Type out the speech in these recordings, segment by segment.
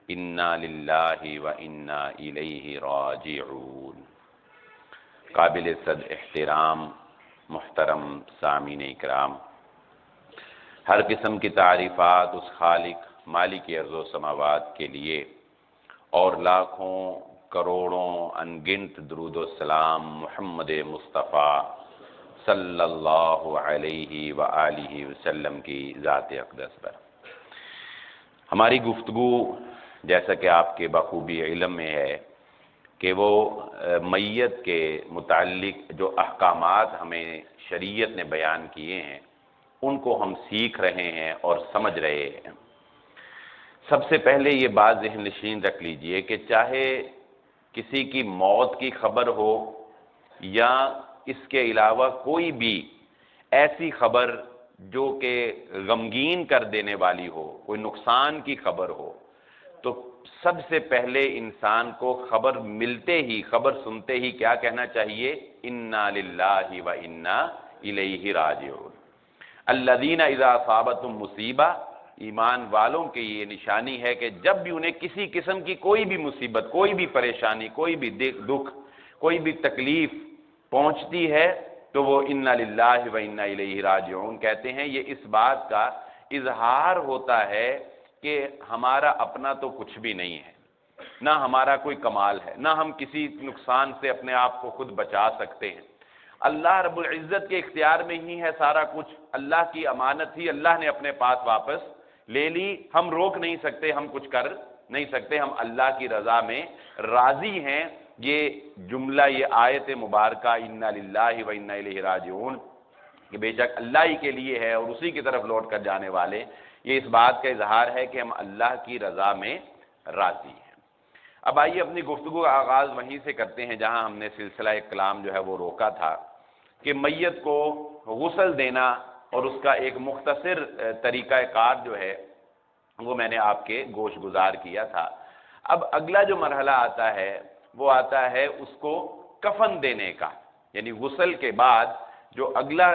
انا للہ و انا الیہ راجعون۔ قابل صد احترام محترم سامعین اکرام، ہر قسم کی تعریفات اس خالق مالک ارض و سماوات کے لیے، اور لاکھوں کروڑوں انگنت درود و سلام محمد مصطفیٰ صلی اللہ علیہ وآلہ وسلم کی ذات اقدس پر۔ ہماری گفتگو جیسا کہ آپ کے بخوبی علم میں ہے کہ وہ میت کے متعلق جو احکامات ہمیں شریعت نے بیان کیے ہیں ان کو ہم سیکھ رہے ہیں اور سمجھ رہے ہیں۔ سب سے پہلے یہ بات ذہن نشین رکھ لیجئے کہ چاہے کسی کی موت کی خبر ہو یا اس کے علاوہ کوئی بھی ایسی خبر جو کہ غمگین کر دینے والی ہو، کوئی نقصان کی خبر ہو، تو سب سے پہلے انسان کو خبر ملتے ہی، خبر سنتے ہی کیا کہنا چاہیے؟ انا للہ و انا الیہ راجعون۔ الذین اذا اصابتہم مصیبہ، ایمان والوں کی یہ نشانی ہے کہ جب بھی انہیں کسی قسم کی کوئی بھی مصیبت، کوئی بھی پریشانی، کوئی بھی دکھ، کوئی بھی تکلیف پہنچتی ہے تو وہ انا للہ و انا الیہ راجعون کہتے ہیں۔ یہ اس بات کا اظہار ہوتا ہے کہ ہمارا اپنا تو کچھ بھی نہیں ہے، نہ ہمارا کوئی کمال ہے، نہ ہم کسی نقصان سے اپنے آپ کو خود بچا سکتے ہیں۔ اللہ رب العزت کے اختیار میں ہی ہے سارا کچھ، اللہ کی امانت ہی اللہ نے اپنے پاس واپس لے لی، ہم روک نہیں سکتے، ہم کچھ کر نہیں سکتے، ہم اللہ کی رضا میں راضی ہیں۔ یہ جملہ، یہ آیت مبارکہ انا للہ و انا الیہ راجعون کہ بے شک اللہ ہی کے لیے ہے اور اسی کی طرف لوٹ کر جانے والے، یہ اس بات کا اظہار ہے کہ ہم اللہ کی رضا میں راضی ہیں۔ اب آئیے اپنی گفتگو کا آغاز وہیں سے کرتے ہیں جہاں ہم نے سلسلہ کلام جو ہے وہ روکا تھا کہ میت کو غسل دینا اور اس کا ایک مختصر طریقہ کار جو ہے وہ میں نے آپ کے گوش گزار کیا تھا۔ اب اگلا جو مرحلہ آتا ہے وہ آتا ہے اس کو کفن دینے کا، یعنی غسل کے بعد جو اگلا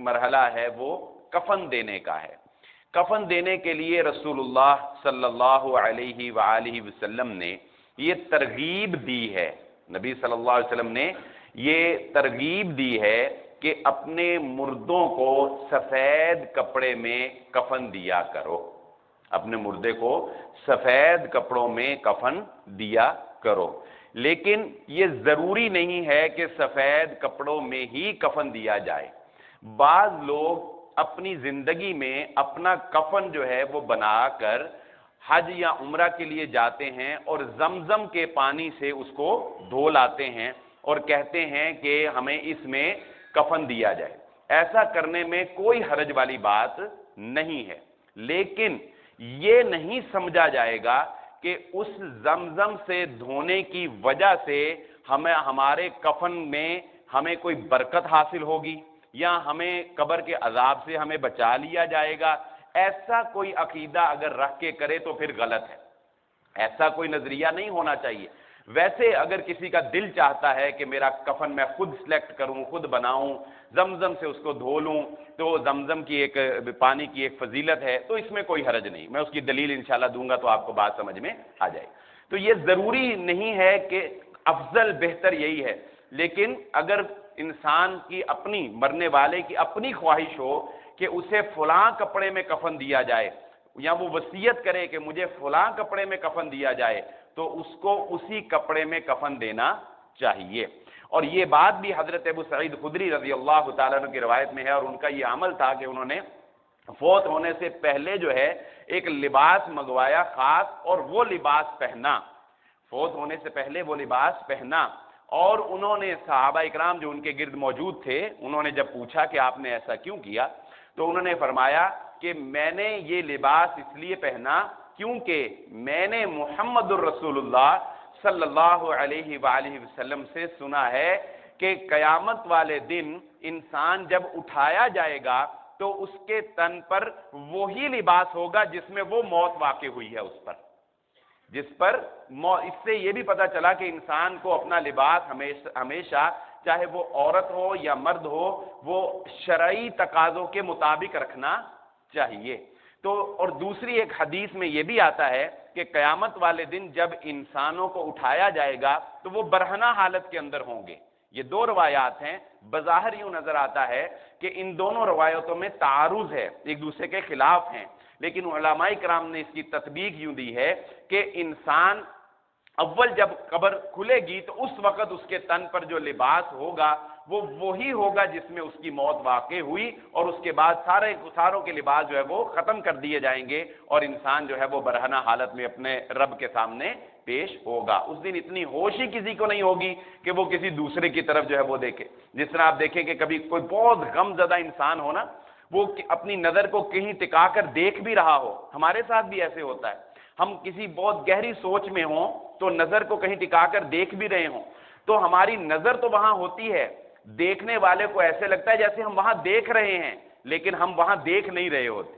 مرحلہ ہے وہ کفن دینے کا ہے۔ کفن دینے کے لیے رسول اللہ صلی اللہ علیہ وآلہ وسلم نے یہ ترغیب دی ہے، نبی صلی اللہ علیہ وسلم نے یہ ترغیب دی ہے کہ اپنے مردوں کو سفید کپڑے میں کفن دیا کرو، اپنے مردے کو سفید کپڑوں میں کفن دیا کرو۔ لیکن یہ ضروری نہیں ہے کہ سفید کپڑوں میں ہی کفن دیا جائے۔ بعض لوگ اپنی زندگی میں اپنا کفن جو ہے وہ بنا کر حج یا عمرہ کے لیے جاتے ہیں اور زمزم کے پانی سے اس کو دھو لاتے ہیں اور کہتے ہیں کہ ہمیں اس میں کفن دیا جائے۔ ایسا کرنے میں کوئی حرج والی بات نہیں ہے، لیکن یہ نہیں سمجھا جائے گا کہ اس زمزم سے دھونے کی وجہ سے ہمارے کفن میں ہمیں کوئی برکت حاصل ہوگی یا ہمیں قبر کے عذاب سے ہمیں بچا لیا جائے گا۔ ایسا کوئی عقیدہ اگر رکھ کے کرے تو پھر غلط ہے، ایسا کوئی نظریہ نہیں ہونا چاہیے۔ ویسے اگر کسی کا دل چاہتا ہے کہ میرا کفن میں خود سلیکٹ کروں، خود بناؤں، زمزم سے اس کو دھو لوں، تو زمزم کی ایک پانی کی ایک فضیلت ہے، تو اس میں کوئی حرج نہیں، میں اس کی دلیل انشاءاللہ دوں گا تو آپ کو بات سمجھ میں آ جائے۔ تو یہ ضروری نہیں ہے کہ افضل بہتر یہی ہے، لیکن اگر انسان کی اپنی، مرنے والے کی اپنی خواہش ہو کہ اسے فلاں کپڑے میں کفن دیا جائے یا وہ وصیت کرے کہ مجھے فلاں کپڑے میں کفن دیا جائے، تو اس کو اسی کپڑے میں کفن دینا چاہیے۔ اور یہ بات بھی حضرت ابو سعید خدری رضی اللہ تعالیٰ عنہ کی روایت میں ہے، اور ان کا یہ عمل تھا کہ انہوں نے فوت ہونے سے پہلے جو ہے ایک لباس منگوایا خاص، اور وہ لباس پہنا، فوت ہونے سے پہلے وہ لباس پہنا، اور انہوں نے صحابہ اکرام جو ان کے گرد موجود تھے انہوں نے جب پوچھا کہ آپ نے ایسا کیوں کیا، تو انہوں نے فرمایا کہ میں نے یہ لباس اس لیے پہنا کیونکہ میں نے محمد الرسول اللہ صلی اللہ علیہ وآلہ وسلم سے سنا ہے کہ قیامت والے دن انسان جب اٹھایا جائے گا تو اس کے تن پر وہی لباس ہوگا جس میں وہ موت واقع ہوئی ہے اس پر، جس پر اس سے یہ بھی پتہ چلا کہ انسان کو اپنا لباس ہمیشہ چاہے وہ عورت ہو یا مرد ہو وہ شرعی تقاضوں کے مطابق رکھنا چاہیے۔ تو اور دوسری ایک حدیث میں یہ بھی آتا ہے کہ قیامت والے دن جب انسانوں کو اٹھایا جائے گا تو وہ برہنہ حالت کے اندر ہوں گے. یہ دو روایات ہیں. بظاہر یوں نظر آتا ہے کہ ان دونوں روایتوں میں تعارض ہے، ایک دوسرے کے خلاف ہیں، لیکن علماء کرام نے اس کی تطبیق یوں دی ہے کہ انسان اول جب قبر کھلے گی تو اس وقت اس کے تن پر جو لباس ہوگا وہ وہی ہوگا جس میں اس کی موت واقع ہوئی، اور اس کے بعد ساروں کے لباس جو ہے وہ ختم کر دیے جائیں گے اور انسان جو ہے وہ برہنہ حالت میں اپنے رب کے سامنے پیش ہوگا. اس دن اتنی ہوش ہی کسی کو نہیں ہوگی کہ وہ کسی دوسرے کی طرف جو ہے وہ دیکھے. جس طرح آپ دیکھیں کہ کبھی کوئی بہت غم زدہ انسان ہو نا، وہ اپنی نظر کو کہیں ٹکا کر دیکھ بھی رہا ہو. ہمارے ساتھ بھی ایسے ہوتا ہے، ہم کسی بہت گہری سوچ میں ہوں تو نظر کو کہیں ٹکا کر دیکھ بھی رہے ہوں تو ہماری نظر تو وہاں ہوتی ہے، دیکھنے والے کو ایسے لگتا ہے جیسے ہم وہاں دیکھ رہے ہیں، لیکن ہم وہاں دیکھ نہیں رہے ہوتے،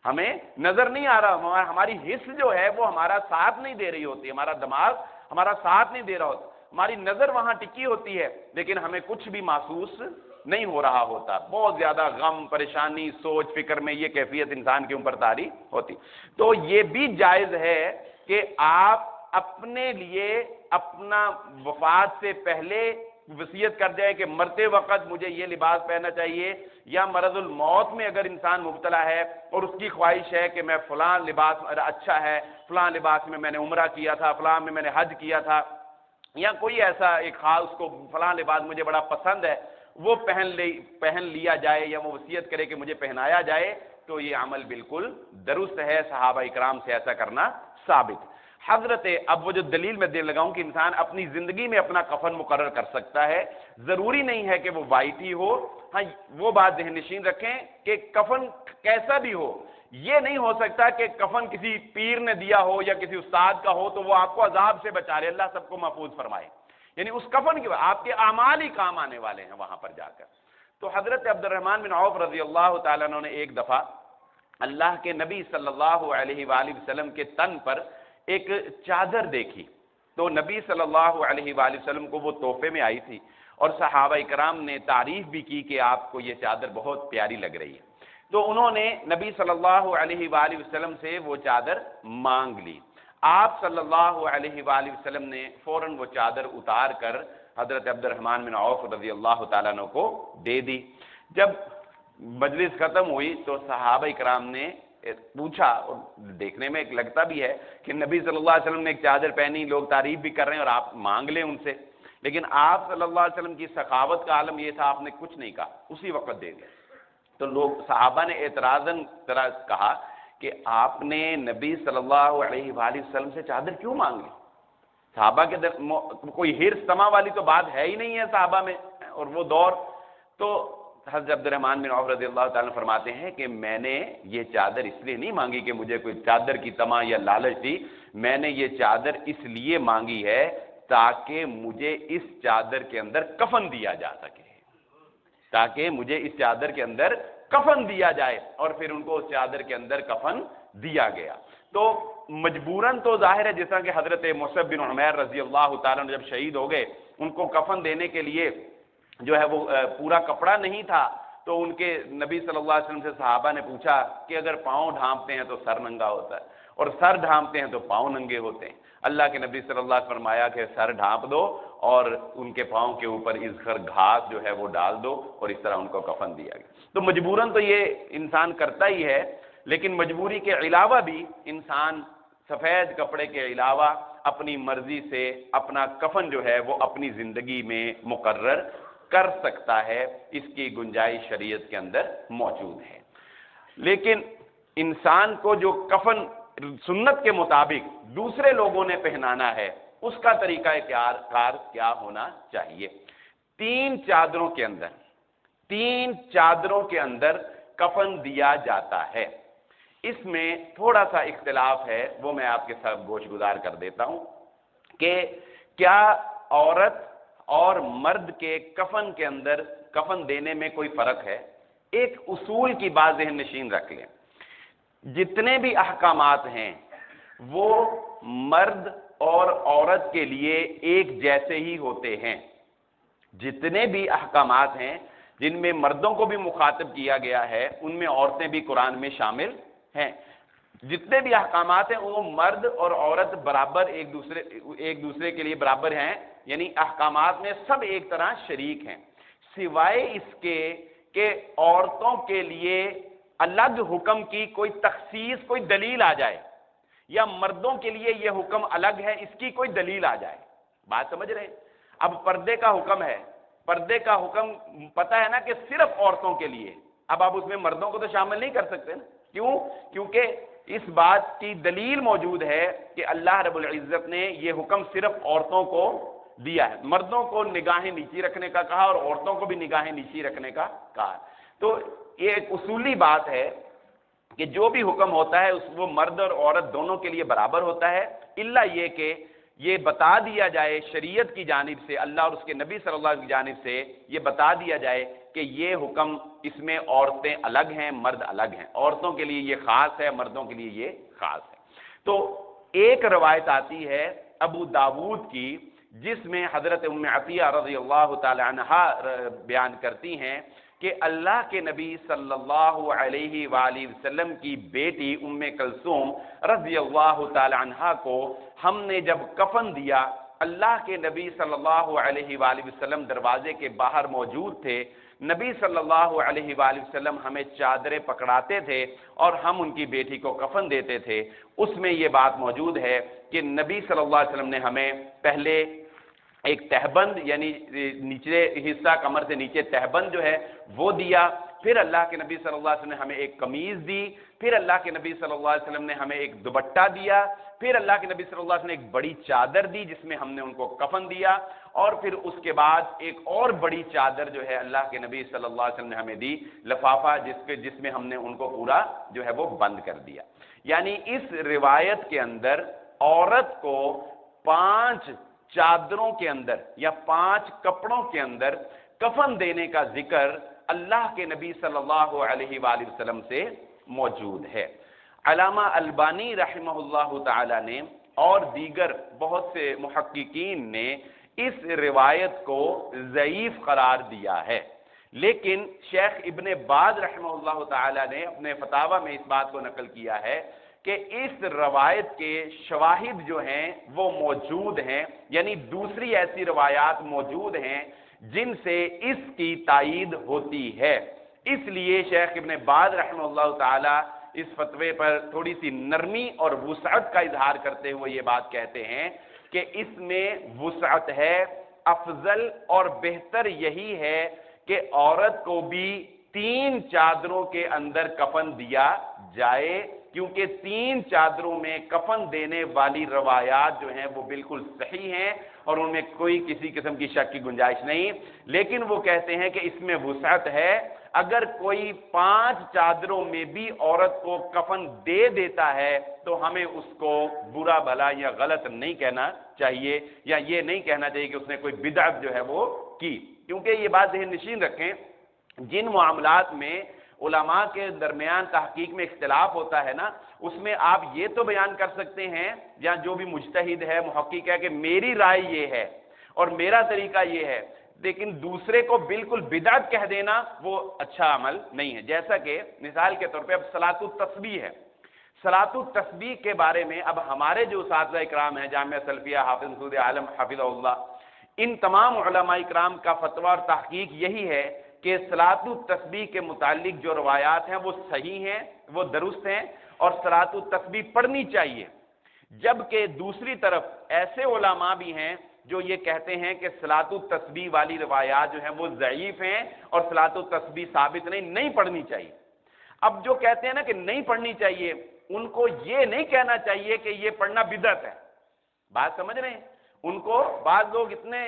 ہمیں نظر نہیں آ رہا. ہماری حس جو ہے وہ ہمارا ساتھ نہیں دے رہی ہوتی، ہمارا دماغ ہمارا ساتھ نہیں دے رہا ہوتا، ہماری نظر وہاں ٹکی ہوتی ہے لیکن ہمیں کچھ بھی محسوس نہیں ہو رہا ہوتا. بہت زیادہ غم، پریشانی، سوچ فکر میں یہ کیفیت انسان کے اوپر طاری ہوتی. تو یہ بھی جائز ہے کہ آپ اپنے لیے اپنا وفات سے پہلے وصیت کر جائے کہ مرتے وقت مجھے یہ لباس پہننا چاہیے، یا مرض الموت میں اگر انسان مبتلا ہے اور اس کی خواہش ہے کہ میں فلاں لباس اچھا ہے، فلاں لباس میں نے عمرہ کیا تھا، فلاں میں نے حج کیا تھا، یا کوئی ایسا ایک خاص اس کو فلاں لباس مجھے بڑا پسند ہے، وہ پہن لیا جائے یا وہ وصیت کرے کہ مجھے پہنایا جائے، تو یہ عمل بالکل درست ہے. صحابہ اکرام سے ایسا کرنا ثابت. اب وہ جو دلیل میں دے لگاؤں کہ انسان اپنی زندگی میں اپنا کفن مقرر کر سکتا ہے، ضروری نہیں ہے کہ وہ وائٹ ہی ہو. ہاں وہ بات ذہن نشین رکھیں کہ کفن کیسا بھی ہو، یہ نہیں ہو سکتا کہ کفن کسی پیر نے دیا ہو یا کسی استاد کا ہو تو وہ آپ کو عذاب سے بچا رہے. اللہ سب کو محفوظ فرمائے. یعنی اس کفن کی آپ کے اعمال ہی کام آنے والے ہیں وہاں پر جا کر. تو حضرت عبد الرحمن بن عوف رضی اللہ تعالیٰ عنہ نے ایک دفعہ اللہ کے نبی صلی اللہ علیہ وآلہ وسلم کے تن پر ایک چادر دیکھی. تو نبی صلی اللہ علیہ وآلہ وسلم کو وہ تحفے میں آئی تھی اور صحابہ کرام نے تعریف بھی کی کہ آپ کو یہ چادر بہت پیاری لگ رہی ہے. تو انہوں نے نبی صلی اللہ علیہ وآلہ وسلم سے وہ چادر مانگ لی. آپ صلی اللہ علیہ وآلہ وسلم نے فوراً وہ چادر اتار کر حضرت عبد الرحمن بن عوف رضی اللہ تعالیٰ عنہ کو دے دی. جب مجلس ختم ہوئی تو صحابہ کرام نے پوچھا، اور دیکھنے میں ایک لگتا بھی ہے کہ نبی صلی اللہ علیہ وسلم نے ایک چادر پہنی، لوگ تعریف بھی کر رہے ہیں اور آپ مانگ لیں ان سے، لیکن آپ صلی اللہ علیہ وسلم کی سخاوت کا عالم یہ تھا آپ نے کچھ نہیں کہا، اسی وقت دے دیا. تو لوگ صحابہ نے اعتراضاً کہا کہ آپ نے نبی صلی اللہ علیہ وآلہ وسلم سے چادر کیوں مانگ لی؟ صحابہ کے کوئی حرص طمع والی تو بات ہے ہی نہیں ہے صحابہ میں اور وہ دور. تو حضرت عبد الرحمن بن عوف رضی اللہ تعالیٰ فرماتے ہیں کہ میں نے یہ چادر اس لیے نہیں مانگی کہ مجھے کوئی چادر کی طمع یا لالچ تھی، میں نے یہ چادر اس لیے مانگی ہے تاکہ مجھے اس چادر کے اندر کفن دیا جا سکے، تاکہ مجھے اس چادر کے اندر کفن دیا جائے. اور پھر ان کو اس چادر کے اندر کفن دیا گیا. تو مجبوراً تو ظاہر ہے جس طرح کہ حضرت مصعب بن عمیر رضی اللہ تعالیٰ عنہ جب شہید ہو گئے ان کو کفن دینے کے لیے جو ہے وہ پورا کپڑا نہیں تھا، تو ان کے نبی صلی اللہ علیہ وسلم سے صحابہ نے پوچھا کہ اگر پاؤں ڈھانپتے ہیں تو سر ننگا ہوتا ہے اور سر ڈھانپتے ہیں تو پاؤں ننگے ہوتے ہیں. اللہ کے نبی صلی اللہ علیہ وسلم فرمایا کہ سر ڈھانپ دو اور ان کے پاؤں کے اوپر اذخر گھاس جو ہے وہ ڈال دو، اور اس طرح ان کو کفن دیا گیا. تو مجبوراً تو یہ انسان کرتا ہی ہے، لیکن مجبوری کے علاوہ بھی انسان سفید کپڑے کے علاوہ اپنی مرضی سے اپنا کفن جو ہے وہ اپنی زندگی میں مقرر کر سکتا ہے. اس کی گنجائش شریعت کے اندر موجود ہے. لیکن انسان کو جو کفن سنت کے مطابق دوسرے لوگوں نے پہنانا ہے اس کا طریقہ کار کیا ہونا چاہیے؟ تین چادروں کے اندر کفن دیا جاتا ہے. اس میں تھوڑا سا اختلاف ہے، وہ میں آپ کے ساتھ گوش گزار کر دیتا ہوں کہ کیا عورت اور مرد کے کفن کے اندر کفن دینے میں کوئی فرق ہے. ایک اصول کی بات ذہن نشین رکھ لیں، جتنے بھی احکامات ہیں وہ مرد اور عورت کے لیے ایک جیسے ہی ہوتے ہیں. جتنے بھی احکامات ہیں جن میں مردوں کو بھی مخاطب کیا گیا ہے ان میں عورتیں بھی قرآن میں شامل ہیں۔ جتنے بھی احکامات ہیں وہ مرد اور عورت برابر ایک دوسرے کے لیے برابر ہیں، یعنی احکامات میں سب ایک طرح شریک ہیں، سوائے اس کے کہ عورتوں کے لیے الگ حکم کی کوئی تخصیص، کوئی دلیل آ جائے، یا مردوں کے لیے یہ حکم الگ ہے اس کی کوئی دلیل آ جائے۔ بات سمجھ رہے ہیں؟ اب پردے کا حکم ہے، پردے کا حکم پتہ ہے نا کہ صرف عورتوں کے لیے، اب آپ اس میں مردوں کو تو شامل نہیں کر سکتے نا، کیوں؟ کیونکہ اس بات کی دلیل موجود ہے کہ اللہ رب العزت نے یہ حکم صرف عورتوں کو دیا ہے، مردوں کو نگاہیں نیچی رکھنے کا کہا اور عورتوں کو بھی نگاہیں نیچی رکھنے کا کہا۔ تو یہ ایک اصولی بات ہے کہ جو بھی حکم ہوتا ہے وہ مرد اور عورت دونوں کے لیے برابر ہوتا ہے، الا یہ کہ یہ بتا دیا جائے شریعت کی جانب سے، اللہ اور اس کے نبی صلی اللہ علیہ وسلم کی جانب سے یہ بتا دیا جائے کہ یہ حکم اس میں عورتیں الگ ہیں، مرد الگ ہیں، عورتوں کے لیے یہ خاص ہے، مردوں کے لیے یہ خاص ہے۔ تو ایک روایت آتی ہے ابو داود کی جس میں حضرت ام عطیہ رضی اللہ تعالی عنہا بیان کرتی ہیں کہ اللہ کے نبی صلی اللہ علیہ وآلہ وسلم کی بیٹی ام کلثوم رضی اللہ تعالی عنہا کو ہم نے جب کفن دیا، اللہ کے نبی صلی اللہ علیہ وآلہ وسلم دروازے کے باہر موجود تھے، نبی صلی اللہ علیہ وآلہ وسلم ہمیں چادریں پکڑاتے تھے اور ہم ان کی بیٹی کو کفن دیتے تھے۔ اس میں یہ بات موجود ہے کہ نبی صلی اللہ علیہ وسلم نے ہمیں پہلے ایک تہبند یعنی نیچے حصہ کمر سے نیچے تہبند جو ہے وہ دیا، پھر اللہ کے نبی صلی اللہ علیہ وسلم نے ہمیں ایک قمیض دی، پھر اللہ کے نبی صلی اللہ علیہ وسلم نے ہمیں ایک دوپٹہ دیا، پھر اللہ کے نبی صلی اللہ علیہ وسلم نے ایک بڑی چادر دی جس میں ہم نے ان کو کفن دیا، اور پھر اس کے بعد ایک اور بڑی چادر جو ہے اللہ کے نبی صلی اللہ علیہ وسلم نے ہمیں دی، لفافہ جس میں ہم نے ان کو پورا جو ہے وہ بند کر دیا۔ یعنی اس روایت کے اندر عورت کو 5 چادروں کے اندر یا 5 کپڑوں کے اندر کفن دینے کا ذکر اللہ کے نبی صلی اللہ علیہ وآلہ وسلم سے موجود ہے۔ علامہ البانی رحمہ اللہ تعالی نے اور دیگر بہت سے محققین نے اس روایت کو ضعیف قرار دیا ہے، لیکن شیخ ابن باز رحمہ اللہ تعالی نے اپنے فتاوی میں اس بات کو نقل کیا ہے کہ اس روایت کے شواہد جو ہیں وہ موجود ہیں، یعنی دوسری ایسی روایات موجود ہیں جن سے اس کی تائید ہوتی ہے۔ اس لیے شیخ ابن باز رحمہ اللہ تعالی اس فتوے پر تھوڑی سی نرمی اور وسعت کا اظہار کرتے ہوئے یہ بات کہتے ہیں کہ اس میں وسعت ہے، افضل اور بہتر یہی ہے کہ عورت کو بھی 3 چادروں کے اندر کفن دیا جائے، کیونکہ 3 چادروں میں کفن دینے والی روایات جو ہیں وہ بالکل صحیح ہیں اور ان میں کوئی کسی قسم کی شک کی گنجائش نہیں، لیکن وہ کہتے ہیں کہ اس میں وسعت ہے، اگر کوئی 5 چادروں میں بھی عورت کو کفن دے دیتا ہے تو ہمیں اس کو برا بھلا یا غلط نہیں کہنا چاہیے، یا یہ نہیں کہنا چاہیے کہ اس نے کوئی بدعت جو ہے وہ کی، کیونکہ یہ بات ذہن نشین رکھیں، جن معاملات میں علماء کے درمیان تحقیق میں اختلاف ہوتا ہے نا، اس میں آپ یہ تو بیان کر سکتے ہیں یا جو بھی مجتہد ہے محقق ہے کہ میری رائے یہ ہے اور میرا طریقہ یہ ہے، لیکن دوسرے کو بالکل بدعت کہہ دینا وہ اچھا عمل نہیں ہے۔ جیسا کہ مثال کے طور پہ اب صلاۃ التسبیح ہے، صلاۃ التسبیح کے بارے میں اب ہمارے جو اساتذہ اکرام ہیں جامعہ سلفیہ حافظ مسعود عالم حفظہ اللہ، ان تمام علماء اکرام کا فتویٰ اور تحقیق یہی ہے کہ صلاۃ التسبیح کے متعلق جو روایات ہیں وہ صحیح ہیں، وہ درست ہیں اور صلاۃ التسبیح پڑھنی چاہیے، جبکہ دوسری طرف ایسے علماء بھی ہیں جو یہ کہتے ہیں کہ صلاۃ التسبیح والی روایات جو ہیں وہ ضعیف ہیں اور صلاۃ التسبیح ثابت نہیں پڑھنی چاہیے۔ اب جو کہتے ہیں نا کہ نہیں پڑھنی چاہیے، ان کو یہ نہیں کہنا چاہیے کہ یہ پڑھنا بدعت ہے، بات سمجھ رہے ہیں؟ ان کو بعض لوگ اتنے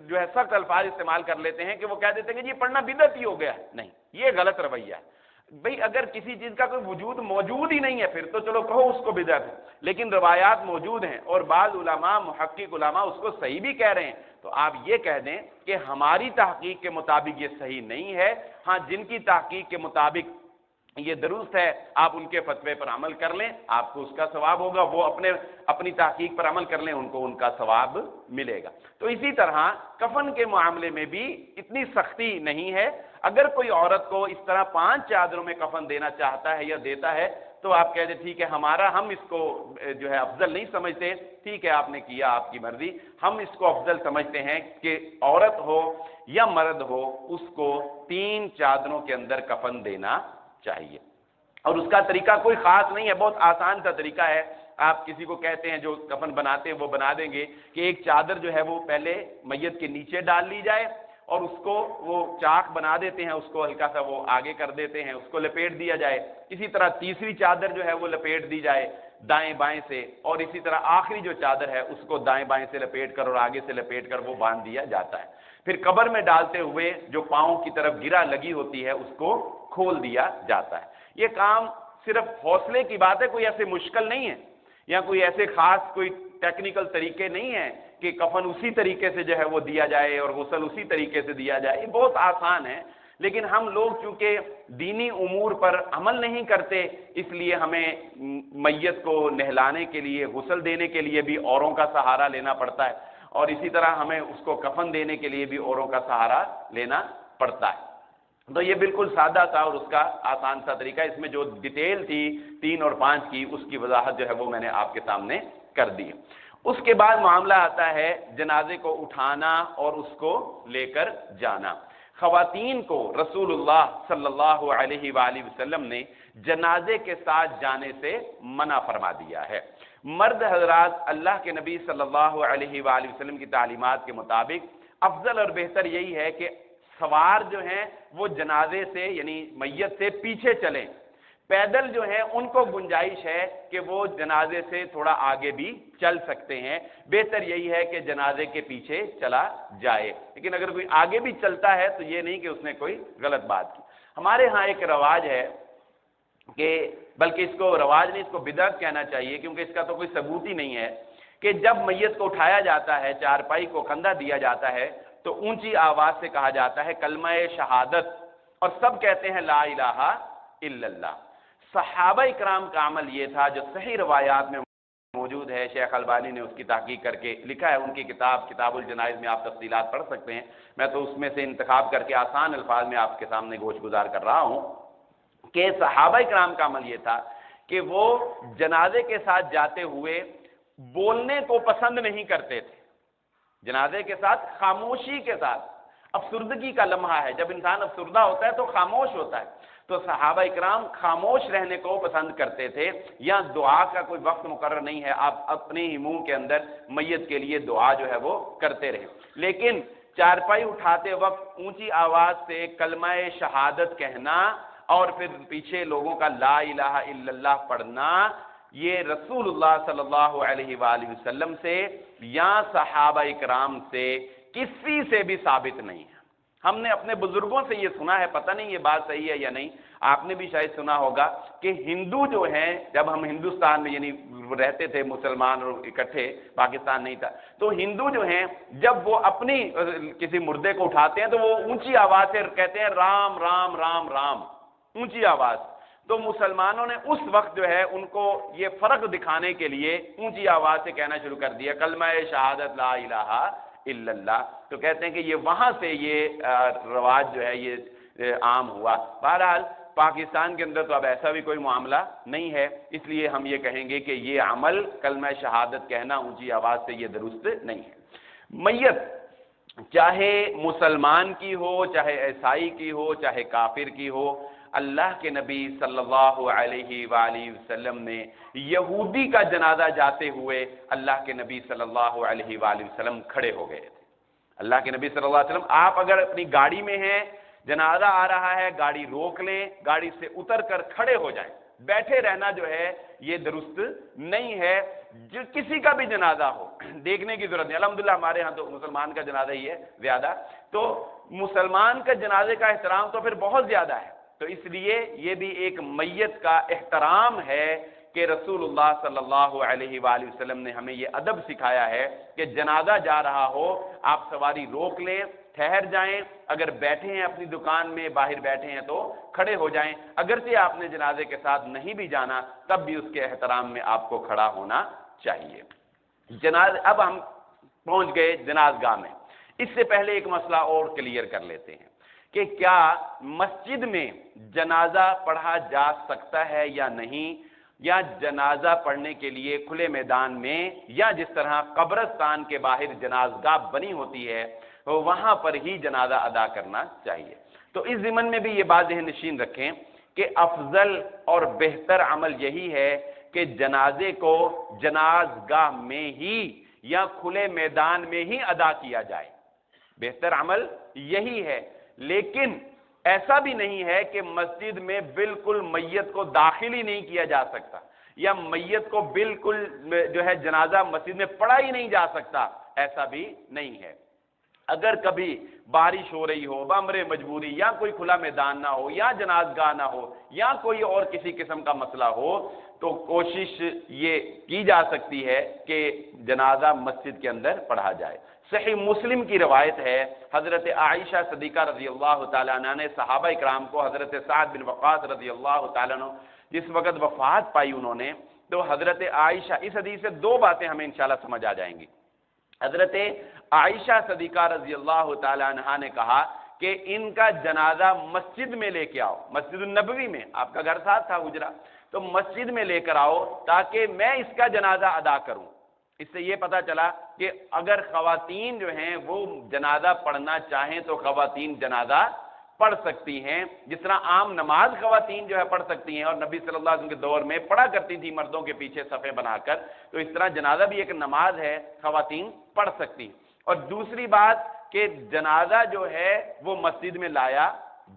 جو ہے سخت الفاظ استعمال کر لیتے ہیں کہ وہ کہہ دیتے ہیں کہ یہ پڑھنا بدعت ہی ہو گیا ہے، نہیں، یہ غلط رویہ ہے۔ بھئی اگر کسی چیز کا کوئی وجود موجود ہی نہیں ہے پھر تو چلو کہو اس کو بدعت ہے، لیکن روایات موجود ہیں اور بعض علماء محقق علماء اس کو صحیح بھی کہہ رہے ہیں، تو آپ یہ کہہ دیں کہ ہماری تحقیق کے مطابق یہ صحیح نہیں ہے، ہاں جن کی تحقیق کے مطابق یہ درست ہے آپ ان کے فتوے پر عمل کر لیں، آپ کو اس کا ثواب ہوگا، وہ اپنی تحقیق پر عمل کر لیں، ان کو ان کا ثواب ملے گا۔ تو اسی طرح کفن کے معاملے میں بھی اتنی سختی نہیں ہے، اگر کوئی عورت کو اس طرح 5 چادروں میں کفن دینا چاہتا ہے یا دیتا ہے تو آپ کہتے ٹھیک ہے ہم اس کو جو ہے افضل نہیں سمجھتے، ٹھیک ہے آپ نے کیا آپ کی مرضی، ہم اس کو افضل سمجھتے ہیں کہ عورت ہو یا مرد ہو اس کو 3 چادروں کے اندر کفن دینا چاہیے۔ اور اس کا طریقہ کوئی خاص نہیں ہے، بہت آسان سا طریقہ ہے۔ آپ کسی کو کہتے ہیں جو کفن بناتے ہیں وہ بنا دیں گے کہ ایک چادر جو ہے وہ پہلے میت کے نیچے ڈال لی جائے اور اس کو وہ چاک بنا دیتے ہیں، اس کو ہلکا سا وہ آگے کر دیتے ہیں، اس کو لپیٹ دیا جائے، اسی طرح تیسری چادر جو ہے وہ لپیٹ دی جائے دائیں بائیں سے، اور اسی طرح آخری جو چادر ہے اس کو دائیں بائیں سے لپیٹ کر اور آگے سے لپیٹ کر وہ باندھ دیا جاتا ہے۔ پھر قبر میں ڈالتے ہوئے جو پاؤں کی طرف گرہ لگی ہوتی ہے اس کو کھول دیا جاتا ہے۔ یہ کام صرف حوصلے کی بات ہے، کوئی ایسے مشکل نہیں ہے یا کوئی ایسے خاص کوئی ٹیکنیکل طریقے نہیں ہیں کہ کفن اسی طریقے سے جو ہے وہ دیا جائے اور غسل اسی طریقے سے دیا جائے، یہ بہت آسان ہے۔ لیکن ہم لوگ چونکہ دینی امور پر عمل نہیں کرتے، اس لیے ہمیں میت کو نہلانے کے لیے غسل دینے کے لیے بھی اوروں کا سہارا لینا پڑتا ہے، اور اسی طرح ہمیں اس کو کفن دینے کے لیے بھی اوروں کا سہارا لینا پڑتا ہے۔ تو یہ بالکل سادہ تھا اور اس کا آسان سا طریقہ، اس میں جو ڈیٹیل تھی 3 اور 5 کی اس کی وضاحت جو ہے وہ میں نے آپ کے سامنے کر دی۔ اس کے بعد معاملہ آتا ہے جنازے کو اٹھانا اور اس کو لے کر جانا۔ خواتین کو رسول اللہ صلی اللہ علیہ وآلہ وسلم نے جنازے کے ساتھ جانے سے منع فرما دیا ہے۔ مرد حضرات اللہ کے نبی صلی اللہ علیہ وآلہ وسلم کی تعلیمات کے مطابق افضل اور بہتر یہی ہے کہ سوار جو ہیں وہ جنازے سے یعنی میت سے پیچھے چلیں، پیدل جو ہیں ان کو گنجائش ہے کہ وہ جنازے سے تھوڑا آگے بھی چل سکتے ہیں، بہتر یہی ہے کہ جنازے کے پیچھے چلا جائے، لیکن اگر کوئی آگے بھی چلتا ہے تو یہ نہیں کہ اس نے کوئی غلط بات کی۔ ہمارے ہاں ایک رواج ہے کہ بلکہ اس کو رواج نہیں، اس کو بدعت کہنا چاہیے کیونکہ اس کا تو کوئی ثبوت ہی نہیں ہے، کہ جب میت کو اٹھایا جاتا ہے، چارپائی کو کندھا دیا جاتا ہے تو اونچی آواز سے کہا جاتا ہے کلمہ شہادت، اور سب کہتے ہیں لا الہ الا اللہ۔ صحابہ اکرام کا عمل یہ تھا جو صحیح روایات میں موجود ہے، شیخ البانی نے اس کی تحقیق کر کے لکھا ہے، ان کی کتاب الجنائز میں آپ تفصیلات پڑھ سکتے ہیں، میں تو اس میں سے انتخاب کر کے آسان الفاظ میں آپ کے سامنے گوش گزار کر رہا ہوں کہ صحابہ اکرام کا عمل یہ تھا کہ وہ جنازے کے ساتھ جاتے ہوئے بولنے کو پسند نہیں کرتے تھے، جنازے کے ساتھ خاموشی کے ساتھ، افسردگی کا لمحہ ہے، جب انسان افسردہ ہوتا ہے تو خاموش ہوتا ہے، تو صحابہ اکرام خاموش رہنے کو پسند کرتے تھے، یا دعا کا کوئی وقت مقرر نہیں ہے، آپ اپنے ہی منہ کے اندر میت کے لیے دعا جو ہے وہ کرتے رہے، لیکن چارپائی اٹھاتے وقت اونچی آواز سے کلمہ شہادت کہنا اور پھر پیچھے لوگوں کا لا الہ الا اللہ پڑھنا، یہ رسول اللہ صلی اللہ علیہ وآلہ وسلم سے یا صحابہ اکرام سے کسی سے بھی ثابت نہیں ہے۔ ہم نے اپنے بزرگوں سے یہ سنا ہے، پتہ نہیں یہ بات صحیح ہے یا نہیں، آپ نے بھی شاید سنا ہوگا کہ ہندو جو ہیں، جب ہم ہندوستان میں یعنی رہتے تھے مسلمان اور اکٹھے، پاکستان نہیں تھا، تو ہندو جو ہیں جب وہ اپنی کسی مردے کو اٹھاتے ہیں تو وہ اونچی آواز سے کہتے ہیں رام رام رام رام، اونچی آواز۔ تو مسلمانوں نے اس وقت جو ہے ان کو یہ فرق دکھانے کے لیے اونچی آواز سے کہنا شروع کر دیا کلمہ شہادت لا الہ الا اللہ، تو کہتے ہیں کہ یہ وہاں سے یہ رواج جو ہے یہ عام ہوا۔ بہرحال پاکستان کے اندر تو اب ایسا بھی کوئی معاملہ نہیں ہے، اس لیے ہم یہ کہیں گے کہ یہ عمل کلمہ شہادت کہنا اونچی آواز سے یہ درست نہیں ہے۔ میت چاہے مسلمان کی ہو، چاہے عیسائی کی ہو، چاہے کافر کی ہو، اللہ کے نبی صلی اللہ علیہ وآلہ وسلم نے یہودی کا جنازہ جاتے ہوئے اللہ کے نبی صلی اللہ علیہ وآلہ وسلم کھڑے ہو گئے تھے۔ اللہ کے نبی صلی اللہ علیہ وسلم، آپ اگر اپنی گاڑی میں ہیں، جنازہ آ رہا ہے، گاڑی روک لیں، گاڑی سے اتر کر کھڑے ہو جائیں، بیٹھے رہنا جو ہے یہ درست نہیں ہے۔ جو کسی کا بھی جنازہ ہو دیکھنے کی ضرورت نہیں، الحمدللہ ہمارے ہاں تو مسلمان کا جنازہ ہی ہے زیادہ، تو مسلمان کا جنازے کا احترام تو پھر بہت زیادہ ہے، تو اس لیے یہ بھی ایک میت کا احترام ہے کہ رسول اللہ صلی اللہ علیہ وآلہ وسلم نے ہمیں یہ ادب سکھایا ہے کہ جنازہ جا رہا ہو آپ سواری روک لیں، ٹھہر جائیں، اگر بیٹھے ہیں اپنی دکان میں باہر بیٹھے ہیں تو کھڑے ہو جائیں، اگرچہ آپ نے جنازے کے ساتھ نہیں بھی جانا تب بھی اس کے احترام میں آپ کو کھڑا ہونا چاہیے۔ اب ہم پہنچ گئے جنازگاہ میں، اس سے پہلے ایک مسئلہ اور کلیئر کر لیتے ہیں کہ کیا مسجد میں جنازہ پڑھا جا سکتا ہے یا نہیں؟ یا جنازہ پڑھنے کے لیے کھلے میدان میں یا جس طرح قبرستان کے باہر جنازگاہ بنی ہوتی ہے وہاں پر ہی جنازہ ادا کرنا چاہیے۔ تو اس ضمن میں بھی یہ بات ذہن نشین رکھیں کہ افضل اور بہتر عمل یہی ہے کہ جنازے کو جنازگاہ میں ہی یا کھلے میدان میں ہی ادا کیا جائے، بہتر عمل یہی ہے۔ لیکن ایسا بھی نہیں ہے کہ مسجد میں بالکل میت کو داخل ہی نہیں کیا جا سکتا یا میت کو بالکل جو ہے جنازہ مسجد میں پڑھا ہی نہیں جا سکتا، ایسا بھی نہیں ہے۔ اگر کبھی بارش ہو رہی ہو، بامر مجبوری، یا کوئی کھلا میدان نہ ہو، یا جنازگاہ نہ ہو، یا کوئی اور کسی قسم کا مسئلہ ہو، تو کوشش یہ کی جا سکتی ہے کہ جنازہ مسجد کے اندر پڑھا جائے۔ صحیح مسلم کی روایت ہے، حضرت عائشہ صدیقہ رضی اللہ تعالیٰ عنہ نے صحابہ اکرام کو، حضرت سعد بن وقاص رضی اللہ تعالیٰ عنہ جس وقت وفات پائی انہوں نے، تو حضرت عائشہ، اس حدیث سے دو باتیں ہمیں انشاءاللہ سمجھ آ جائیں گی۔ حضرت عائشہ صدیقہ رضی اللہ تعالیٰ عنہ نے کہا کہ ان کا جنازہ مسجد میں لے کے آؤ، مسجد النبوی میں، آپ کا گھر ساتھ تھا حجرہ، تو مسجد میں لے کر آؤ تاکہ میں اس کا جنازہ ادا کروں۔ اس سے یہ پتہ چلا کہ اگر خواتین جو ہیں وہ جنازہ پڑھنا چاہیں تو خواتین جنازہ پڑھ سکتی ہیں، جس طرح عام نماز خواتین جو ہے پڑھ سکتی ہیں اور نبی صلی اللہ علیہ وسلم کے دور میں پڑھا کرتی تھی مردوں کے پیچھے صفیں بنا کر، تو اس طرح جنازہ بھی ایک نماز ہے، خواتین پڑھ سکتی ہیں۔ اور دوسری بات کہ جنازہ جو ہے وہ مسجد میں لایا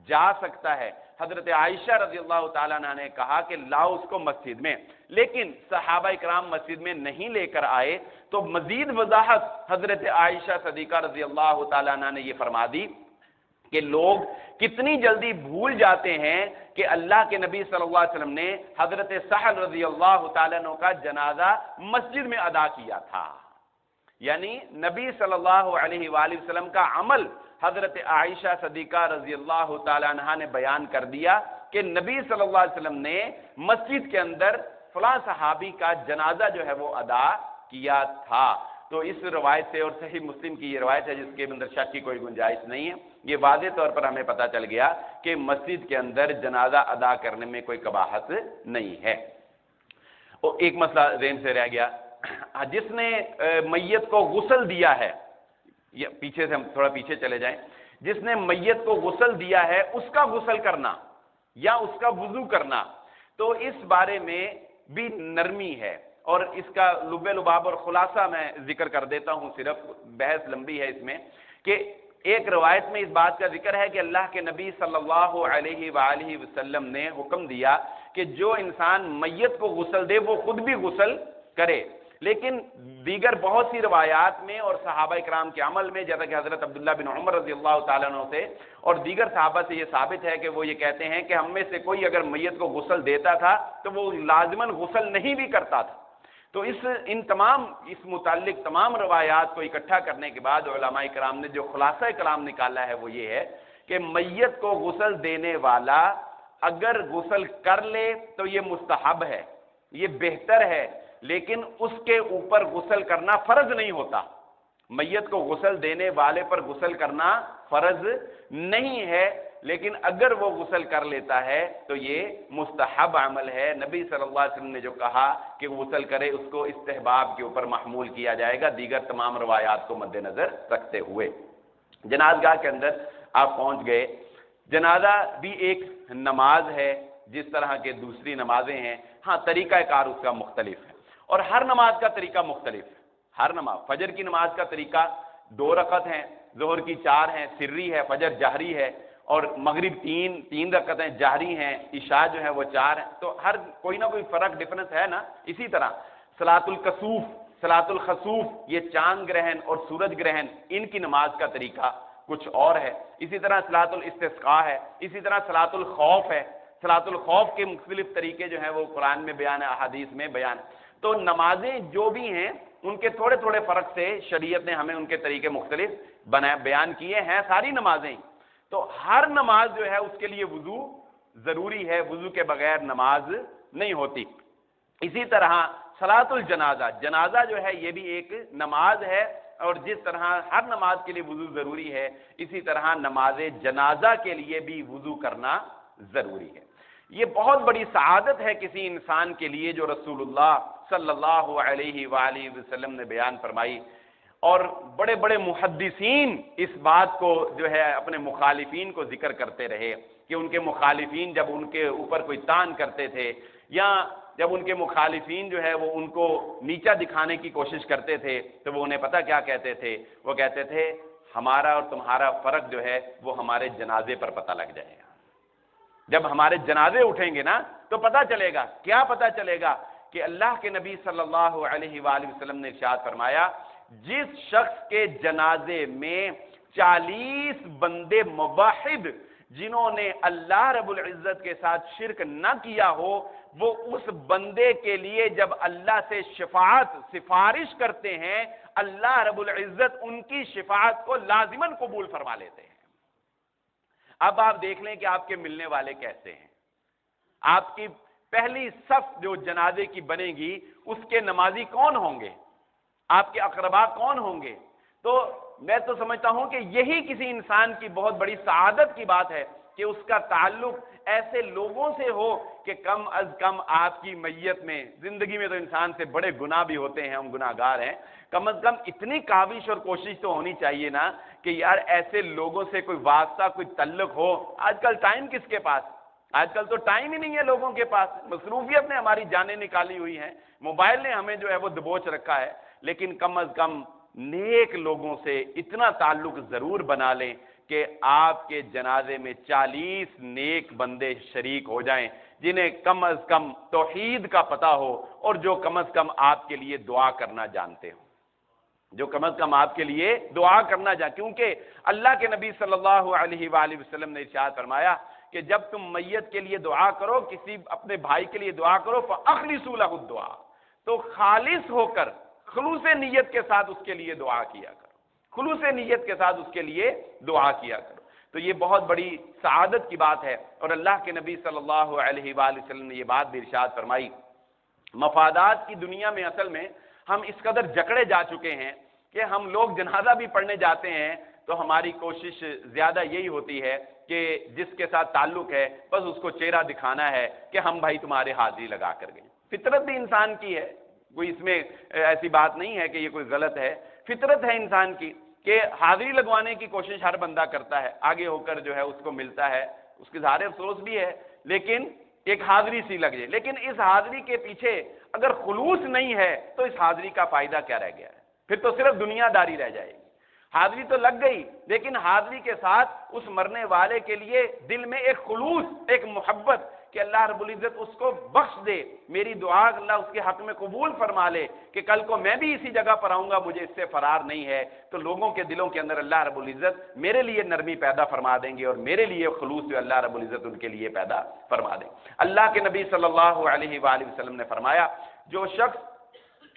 جا سکتا ہے۔ حضرت عائشہ رضی اللہ تعالیٰ عنہ نے کہا کہ لاؤ اس کو مسجد میں، لیکن صحابہ اکرام مسجد میں نہیں لے کر آئے، تو مزید وضاحت حضرت عائشہ صدیقہ رضی اللہ تعالیٰ عنہ نے یہ فرما دی کہ لوگ کتنی جلدی بھول جاتے ہیں کہ اللہ کے نبی صلی اللہ علیہ وسلم نے حضرت سہل رضی اللہ تعالیٰ عنہ کا جنازہ مسجد میں ادا کیا تھا۔ یعنی نبی صلی اللہ علیہ وآلہ وسلم کا عمل حضرت عائشہ صدیقہ رضی اللہ تعالیٰ عنہ نے بیان کر دیا کہ نبی صلی اللہ علیہ وسلم نے مسجد کے اندر فلاں صحابی کا جنازہ جو ہے وہ ادا کیا تھا۔ تو اس روایت سے، اور صحیح مسلم کی یہ روایت ہے جس کے اندر شک کی کوئی گنجائش نہیں ہے، یہ واضح طور پر ہمیں پتہ چل گیا کہ مسجد کے اندر جنازہ ادا کرنے میں کوئی قباحت نہیں ہے۔ اور ایک مسئلہ ذہن سے رہ گیا، جس نے میت کو غسل دیا ہے، یہ پیچھے سے ہم تھوڑا پیچھے چلے جائیں، جس نے میت کو غسل دیا ہے اس کا غسل کرنا یا اس کا وضو کرنا، تو اس بارے میں بھی نرمی ہے، اور اس کا لب لباب اور خلاصہ میں ذکر کر دیتا ہوں، صرف بحث لمبی ہے اس میں، کہ ایک روایت میں اس بات کا ذکر ہے کہ اللہ کے نبی صلی اللہ علیہ وآلہ وسلم نے حکم دیا کہ جو انسان میت کو غسل دے وہ خود بھی غسل کرے، لیکن دیگر بہت سی روایات میں اور صحابہ اکرام کے عمل میں، جیسا کہ حضرت عبداللہ بن عمر رضی اللہ تعالیٰ عنہ سے اور دیگر صحابہ سے یہ ثابت ہے کہ وہ یہ کہتے ہیں کہ ہم میں سے کوئی اگر میت کو غسل دیتا تھا تو وہ لازماً غسل نہیں بھی کرتا تھا۔ تو اس متعلق تمام روایات کو اکٹھا کرنے کے بعد علماء کرام نے جو خلاصہ کلام نکالا ہے وہ یہ ہے کہ میت کو غسل دینے والا اگر غسل کر لے تو یہ مستحب ہے، یہ بہتر ہے، لیکن اس کے اوپر غسل کرنا فرض نہیں ہوتا۔ میت کو غسل دینے والے پر غسل کرنا فرض نہیں ہے، لیکن اگر وہ غسل کر لیتا ہے تو یہ مستحب عمل ہے۔ نبی صلی اللہ علیہ وسلم نے جو کہا کہ غسل کرے اس کو استحباب کے اوپر محمول کیا جائے گا، دیگر تمام روایات کو مد نظر رکھتے ہوئے۔ جنازگاہ کے اندر آپ پہنچ گئے، جنازہ بھی ایک نماز ہے جس طرح کے دوسری نمازیں ہیں، ہاں طریقہ کار اس کا مختلف ہے، اور ہر نماز کا طریقہ مختلف ہے۔ ہر نماز، فجر کی نماز کا طریقہ 2 رکعت ہیں، ظہر کی 4 ہیں، سری ہے، فجر جہری ہے، اور مغرب 3 رکعتیں جہری ہیں، عشاء جو ہے وہ 4 ہیں، تو ہر کوئی نہ کوئی فرق ڈفرنس ہے نا۔ اسی طرح صلاۃ الکسوف، صلاۃ الخسوف، یہ چاند گرہن اور سورج گرہن، ان کی نماز کا طریقہ کچھ اور ہے۔ اسی طرح صلاۃ الاستسقاء ہے، اسی طرح صلاۃ الخوف ہے۔ صلاۃ الخوف کے مختلف طریقے جو ہیں وہ قرآن میں بیان ہے، احادیث میں بیان ہے۔ تو نمازیں جو بھی ہیں ان کے تھوڑے تھوڑے فرق سے شریعت نے ہمیں ان کے طریقے مختلف بیان کیے ہیں، ساری نمازیں۔ تو ہر نماز جو ہے اس کے لیے وضو ضروری ہے، وضو کے بغیر نماز نہیں ہوتی۔ اسی طرح صلاۃ الجنازہ، جنازہ جو ہے یہ بھی ایک نماز ہے، اور جس طرح ہر نماز کے لیے وضو ضروری ہے، اسی طرح نماز جنازہ کے لیے بھی وضو کرنا ضروری ہے۔ یہ بہت بڑی سعادت ہے کسی انسان کے لیے جو رسول اللہ صلی اللہ علیہ وآلہ وسلم نے بیان فرمائی. اور بڑے بڑے محدثین اس بات کو جو ہے اپنے مخالفین کو ذکر کرتے رہے کہ ان کے مخالفین جب ان کے اوپر کوئی طعن کرتے تھے یا جب ان کے مخالفین جو ہے وہ ان کو نیچا دکھانے کی کوشش کرتے تھے تو وہ انہیں پتہ کیا کہتے تھے؟ وہ کہتے تھے ہمارا اور تمہارا فرق جو ہے وہ ہمارے جنازے پر پتہ لگ جائے گا. جب ہمارے جنازے اٹھیں گے نا تو پتہ چلے گا. کیا پتہ چلے گا؟ کہ اللہ کے نبی صلی اللہ علیہ وآلہ وسلم نے ارشاد فرمایا جس شخص کے جنازے میں 40 بندے موحد جنہوں نے اللہ رب العزت کے ساتھ شرک نہ کیا ہو وہ اس بندے کے لیے جب اللہ سے سفارش کرتے ہیں اللہ رب العزت ان کی شفاعت کو لازماً قبول فرما لیتے ہیں. اب آپ دیکھ لیں کہ آپ کے ملنے والے کیسے ہیں. آپ کی پہلی صف جو جنازے کی بنے گی اس کے نمازی کون ہوں گے؟ آپ کے اقربا کون ہوں گے؟ تو میں تو سمجھتا ہوں کہ یہی کسی انسان کی بہت بڑی سعادت کی بات ہے کہ اس کا تعلق ایسے لوگوں سے ہو کہ کم از کم آپ کی میت میں، زندگی میں تو انسان سے بڑے گناہ بھی ہوتے ہیں، ہم گناہ گار ہیں، کم از کم اتنی کاوش اور کوشش تو ہونی چاہیے نا کہ یار ایسے لوگوں سے کوئی واسطہ، کوئی تعلق ہو. آج کل ٹائم کس کے پاس؟ آج کل تو ٹائم ہی نہیں ہے لوگوں کے پاس. مصروفیت نے ہماری جانیں نکالی ہوئی ہیں، موبائل نے ہمیں جو ہے وہ دبوچ رکھا ہے. لیکن کم از کم نیک لوگوں سے اتنا تعلق ضرور بنا لیں کہ آپ کے جنازے میں 40 نیک بندے شریک ہو جائیں جنہیں کم از کم توحید کا پتہ ہو اور جو کم از کم آپ کے لیے دعا کرنا جانتے ہوں، جو کم از کم آپ کے لیے دعا کرنا جانتے. کیونکہ اللہ کے نبی صلی اللہ علیہ وآلہ وسلم نے ارشاد فرمایا کہ جب تم میت کے لیے دعا کرو، کسی اپنے بھائی کے لیے دعا کرو فَأَخْلِصُوا لَهُ الدُّعَاء، تو خالص ہو کر خلوص نیت کے ساتھ اس کے لیے دعا کیا کرو، خلوص نیت کے ساتھ اس کے لیے دعا کیا کرو. تو یہ بہت بڑی سعادت کی بات ہے. اور اللہ کے نبی صلی اللہ علیہ وآلہ وسلم نے یہ بات بھی ارشاد فرمائی. مفادات کی دنیا میں اصل میں ہم اس قدر جکڑے جا چکے ہیں کہ ہم لوگ جنازہ بھی پڑھنے جاتے ہیں تو ہماری کوشش زیادہ یہی ہوتی ہے کہ جس کے ساتھ تعلق ہے بس اس کو چہرہ دکھانا ہے کہ ہم بھائی تمہارے حاضری لگا کر گئے. فطرت بھی انسان کی ہے، کوئی اس میں ایسی بات نہیں ہے کہ یہ کوئی غلط ہے. فطرت ہے انسان کی کہ حاضری لگوانے کی کوشش ہر بندہ کرتا ہے، آگے ہو کر جو ہے اس کو ملتا ہے، اس کے ظاہر افسوس بھی ہے لیکن ایک حاضری سی لگ جائے. لیکن اس حاضری کے پیچھے اگر خلوص نہیں ہے تو اس حاضری کا فائدہ کیا رہ گیا ہے؟ پھر تو صرف دنیا داری رہ جائے گی. حاضری تو لگ گئی لیکن حاضری کے ساتھ اس مرنے والے کے لیے دل میں ایک خلوص، ایک محبت کہ اللہ رب العزت اس کو بخش دے، میری دعا اللہ اس کے حق میں قبول فرما لے کہ کل کو میں بھی اسی جگہ پر آؤں گا، مجھے اس سے فرار نہیں ہے. تو لوگوں کے دلوں کے اندر اللہ رب العزت میرے لیے نرمی پیدا فرما دیں گے اور میرے لیے خلوص جو اللہ رب العزت ان کے لیے پیدا فرما دیں. اللہ کے نبی صلی اللہ علیہ وآلہ وسلم نے فرمایا جو شخص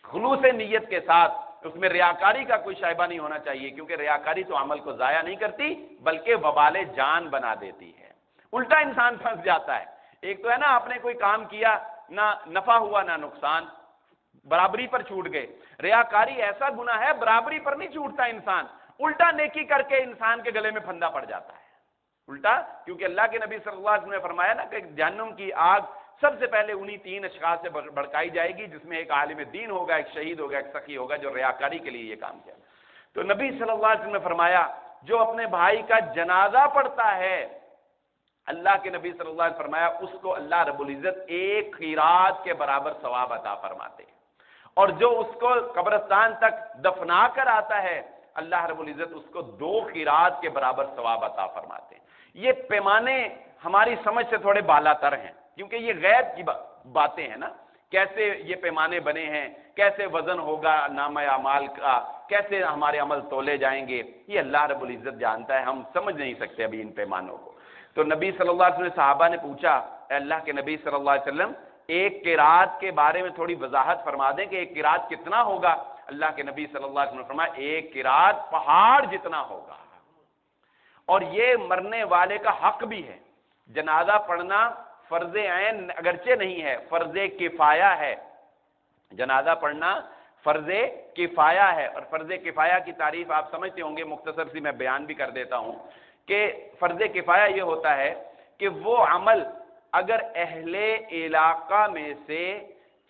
خلوص نیت کے ساتھ، اس میں ریاکاری کا کوئی شائبہ نہیں ہونا چاہیے، کیونکہ ریاکاری تو عمل کو ضائع نہیں کرتی بلکہ وبال جان بنا دیتی ہے. الٹا انسان پھنس جاتا ہے. ایک تو ہے نا آپ نے کوئی کام کیا، نہ نفع ہوا نہ نقصان، برابری پر چھوٹ گئے. ریاکاری ایسا گناہ ہے برابری پر نہیں چھوٹتا انسان، الٹا نیکی کر کے انسان کے گلے میں پھندا پڑ جاتا ہے. الٹا، کیونکہ اللہ کے نبی صلی اللہ علیہ وسلم نے فرمایا نا کہ جہنم کی آگ سب سے پہلے انہی 3 اشخاص سے بھڑکائی جائے گی، جس میں ایک عالم دین ہوگا، ایک شہید ہوگا، ایک سخی ہوگا جو ریاکاری کے لیے یہ کام کیا. تو نبی صلی اللہ علیہ وسلم نے فرمایا جو اپنے بھائی کا جنازہ پڑھتا ہے، اللہ کے نبی صلی اللہ علیہ وسلم فرمایا اس کو اللہ رب العزت 1 قیراط کے برابر ثواب عطا فرماتے ہیں، اور جو اس کو قبرستان تک دفنا کر آتا ہے اللہ رب العزت اس کو 2 قیراط کے برابر ثواب عطا فرماتے ہیں. یہ پیمانے ہماری سمجھ سے تھوڑے بالا تر ہیں کیونکہ یہ غیب کی باتیں ہیں نا. کیسے یہ پیمانے بنے ہیں، کیسے وزن ہوگا نامہ اعمال کا، کیسے ہمارے عمل تولے جائیں گے، یہ اللہ رب العزت جانتا ہے، ہم سمجھ نہیں سکتے ابھی ان پیمانوں کو. تو نبی صلی اللہ علیہ وسلم صحابہ نے پوچھا اے اللہ کے نبی صلی اللہ علیہ وسلم 1 قیراط کے بارے میں تھوڑی وضاحت فرما دیں کہ 1 قیراط کتنا ہوگا. اللہ کے نبی صلی اللہ علیہ وسلم نے فرمایا 1 قیراط پہاڑ جتنا ہوگا. اور یہ مرنے والے کا حق بھی ہے. جنازہ پڑھنا فرض عین اگرچہ نہیں ہے، فرض کفایہ ہے. جنازہ پڑھنا فرض کفایہ ہے، اور فرض کفایہ کی تعریف آپ سمجھتے ہوں گے، مختصر سی میں بیان بھی کر دیتا ہوں کہ فرض کفایہ یہ ہوتا ہے کہ وہ عمل اگر اہل علاقہ میں سے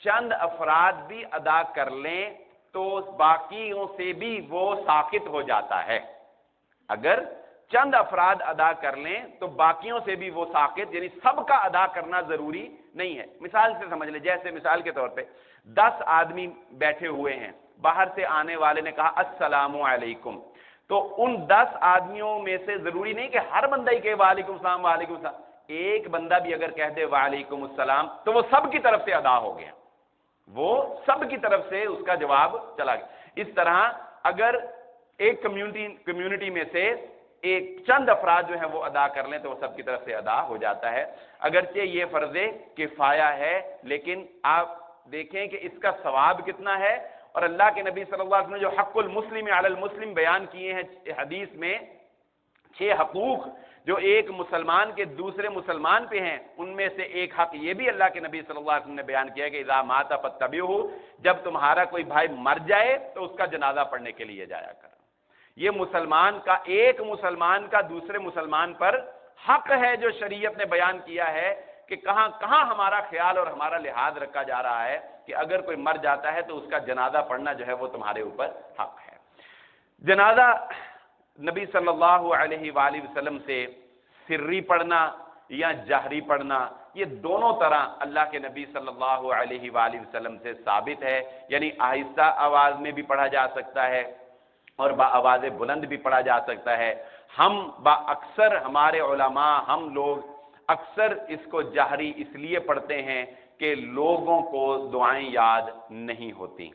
چند افراد بھی ادا کر لیں تو باقیوں سے بھی وہ ساقط ہو جاتا ہے. اگر چند افراد ادا کر لیں تو باقیوں سے بھی وہ ساقط، یعنی سب کا ادا کرنا ضروری نہیں ہے. مثال سے سمجھ لیں، جیسے مثال کے طور پہ 10 آدمی بیٹھے ہوئے ہیں، باہر سے آنے والے نے کہا السلام علیکم، تو ان 10 آدمیوں میں سے ضروری نہیں کہ ہر بندہ ہی کہے وعلیکم السلام وعلیکم السلام. ایک بندہ بھی اگر کہہ دے وعلیکم السلام تو وہ سب کی طرف سے ادا ہو گیا، وہ سب کی طرف سے اس کا جواب چلا گیا. اس طرح اگر ایک کمیونٹی میں سے ایک چند افراد جو ہیں وہ ادا کر لیں تو وہ سب کی طرف سے ادا ہو جاتا ہے. اگرچہ یہ فرض کفایہ ہے، لیکن آپ دیکھیں کہ اس کا ثواب کتنا ہے. اور اللہ کے نبی صلی اللہ علیہ وسلم نے جو حق المسلم علی المسلم بیان کیے ہیں حدیث میں، 6 حقوق جو ایک مسلمان کے دوسرے مسلمان پہ ہیں، ان میں سے ایک حق یہ بھی اللہ کے نبی صلی اللہ علیہ وسلم نے بیان کیا کہ اذا مات فاتبعوہ، جب تمہارا کوئی بھائی مر جائے تو اس کا جنازہ پڑھنے کے لیے جایا کر. یہ مسلمان کا، ایک مسلمان کا دوسرے مسلمان پر حق ہے جو شریعت نے بیان کیا ہے کہ کہاں کہاں ہمارا خیال اور ہمارا لحاظ رکھا جا رہا ہے کہ اگر کوئی مر جاتا ہے تو اس کا جنازہ پڑھنا جو ہے وہ تمہارے اوپر حق ہے. جنازہ نبی صلی اللہ علیہ وآلہ وسلم سے سری پڑھنا یا جہری پڑھنا، یہ دونوں طرح اللہ کے نبی صلی اللہ علیہ وآلہ وسلم سے ثابت ہے. یعنی آہستہ آواز میں بھی پڑھا جا سکتا ہے اور با آواز بلند بھی پڑھا جا سکتا ہے. ہم با اکثر ہمارے علماء، ہم لوگ اکثر اس کو جہری اس لیے پڑھتے ہیں کہ لوگوں کو دعائیں یاد نہیں ہوتی،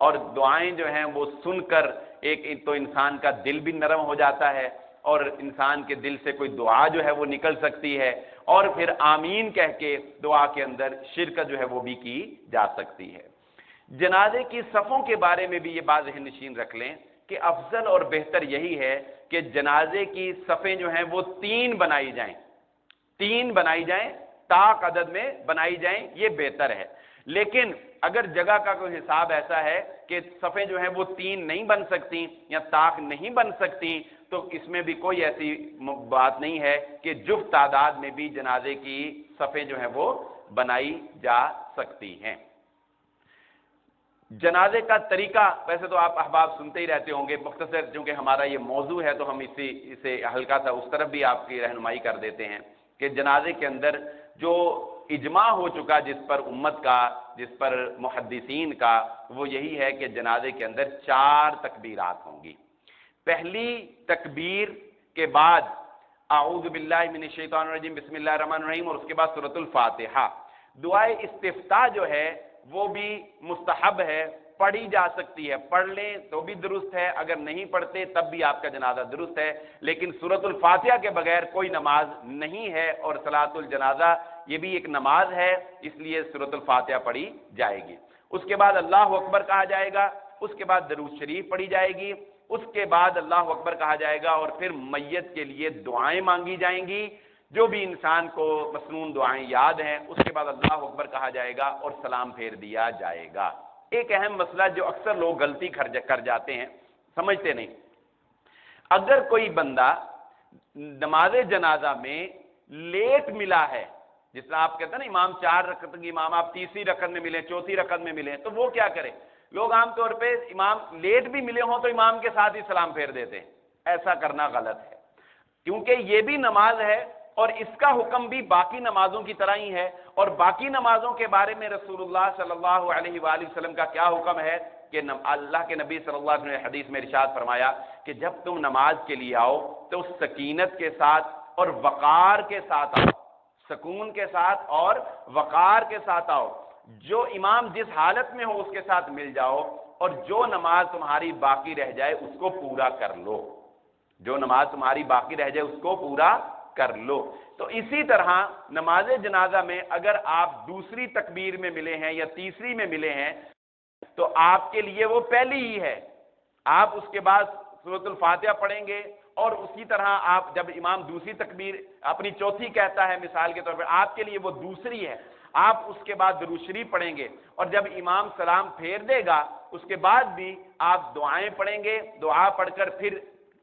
اور دعائیں جو ہیں وہ سن کر ایک تو انسان کا دل بھی نرم ہو جاتا ہے اور انسان کے دل سے کوئی دعا جو ہے وہ نکل سکتی ہے، اور پھر آمین کہہ کے دعا کے اندر شرکت جو ہے وہ بھی کی جا سکتی ہے. جنازے کی صفوں کے بارے میں بھی یہ بات ذہن نشین رکھ لیں کہ افضل اور بہتر یہی ہے کہ جنازے کی صفیں جو ہیں وہ 3 بنائی جائیں، 3 بنائی جائیں، طاق عدد میں بنائی جائیں، یہ بہتر ہے. لیکن اگر جگہ کا کوئی حساب ایسا ہے کہ صفیں جو ہیں وہ 3 نہیں بن سکتی یا طاق نہیں بن سکتی تو اس میں بھی کوئی ایسی بات نہیں ہے کہ جفت تعداد میں بھی جنازے کی صفیں جو ہیں وہ بنائی جا سکتی ہیں. جنازے کا طریقہ ویسے تو آپ احباب سنتے ہی رہتے ہوں گے، مختصر چونکہ ہمارا یہ موضوع ہے تو ہم اسے ہلکا سا اس طرف بھی آپ کی رہنمائی کر دیتے ہیں کہ جنازے کے اندر جو اجماع ہو چکا جس پر امت کا، جس پر محدثین کا، وہ یہی ہے کہ جنازے کے اندر 4 تکبیرات ہوں گی. پہلی تکبیر کے بعد اعوذ باللہ من الشیطان الرجیم بسم اللہ الرحمن الرحیم اور اس کے بعد سورۃ الفاتحہ. دعائے استفتاح جو ہے وہ بھی مستحب ہے، پڑھی جا سکتی ہے، پڑھ لیں تو بھی درست ہے، اگر نہیں پڑھتے تب بھی آپ کا جنازہ درست ہے. لیکن سورۃ الفاتحہ کے بغیر کوئی نماز نہیں ہے، اور صلاۃ الجنازہ یہ بھی ایک نماز ہے، اس لیے سورۃ الفاتحہ پڑھی جائے گی. اس کے بعد اللہ اکبر کہا جائے گا، اس کے بعد درود شریف پڑھی جائے گی، اس کے بعد اللہ اکبر کہا جائے گا، اور پھر میت کے لیے دعائیں مانگی جائیں گی جو بھی انسان کو مسنون دعائیں یاد ہیں. اس کے بعد اللہ اکبر کہا جائے گا اور سلام پھیر دیا جائے گا. ایک اہم مسئلہ جو اکثر لوگ غلطی کر جاتے ہیں، سمجھتے نہیں، اگر کوئی بندہ نماز جنازہ میں لیٹ ملا ہے، جس طرح آپ کہتے ہیں نا امام 4 رکعت کی امام آپ تیسری رکعت میں ملیں، چوتھی رکعت میں ملیں، تو وہ کیا کرے؟ لوگ عام طور پہ امام لیٹ بھی ملے ہوں تو امام کے ساتھ ہی سلام پھیر دیتے ہیں. ایسا کرنا غلط ہے، کیونکہ یہ بھی نماز ہے اور اس کا حکم بھی باقی نمازوں کی طرح ہی ہے. اور باقی نمازوں کے بارے میں رسول اللہ صلی اللہ علیہ وآلہ وسلم کا کیا حکم ہے کہ اللہ کے نبی صلی اللہ علیہ وسلم نے حدیث میں ارشاد فرمایا کہ جب تم نماز کے لیے آؤ تو سکینت کے ساتھ اور وقار کے ساتھ آؤ، سکون کے ساتھ اور وقار کے ساتھ آؤ. جو امام جس حالت میں ہو اس کے ساتھ مل جاؤ، اور جو نماز تمہاری باقی رہ جائے اس کو پورا کر لو، جو نماز تمہاری باقی رہ جائے اس کو پورا کر لو. تو اسی طرح نماز جنازہ میں اگر آپ دوسری تکبیر میں ملے ہیں یا تیسری میں ملے ہیں تو آپ کے لیے وہ پہلی ہی ہے، آپ اس کے بعد سورۃ الفاتحہ پڑھیں گے، اور اسی طرح آپ جب امام دوسری تکبیر اپنی چوتھی کہتا ہے مثال کے طور پر، آپ کے لیے وہ دوسری ہے، آپ اس کے بعد درود شریف پڑھیں گے، اور جب امام سلام پھیر دے گا اس کے بعد بھی آپ دعائیں پڑھیں گے، دعا پڑھ کر پھر